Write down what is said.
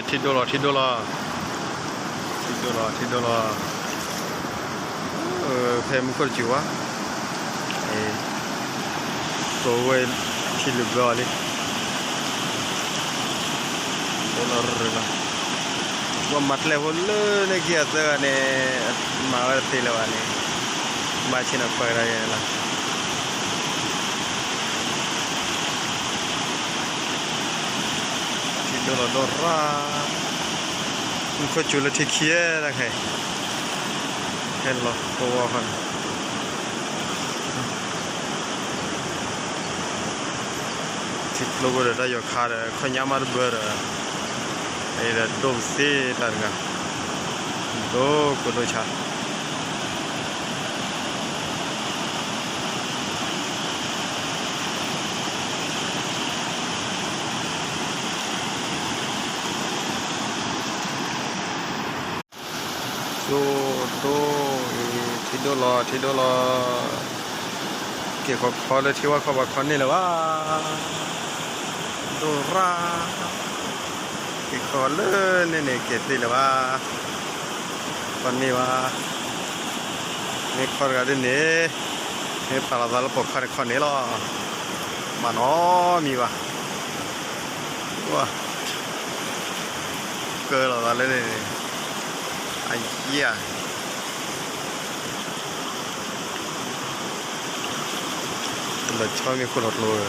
ทิดโดลาเพมคนจิวะตัวเวทิลบาลีดอลลาร์ละว่ามัดเลยวันเล่นเกี่ยตัวเนี่ยมาวันที่ละวันนี้มาชินักไปอะไรละ$10 มันก็จุลที่เคียนะใครเห็นหรอตัวคนที่โลกเรื่องยกขาเลยขยามาร์เบอร์ไอ้เรื่องดูสิตาร์กันดูกุโดชาดูทิดโดลาเกี่ยวกับคอเลยที่ว่าเขาบอกคนนี้เลยว่าดูราเกี่ยวกับเลยเนี่ยเกี่ยวกับเลยว่าคนนี้ว่าเนี่ยคนกันเนี่ยปลาดาลปกคนนี้หรอมันอ๋อมีวะเกิดอะไรเลยไอ้เหี้ยเราชอบมีคนรถเลย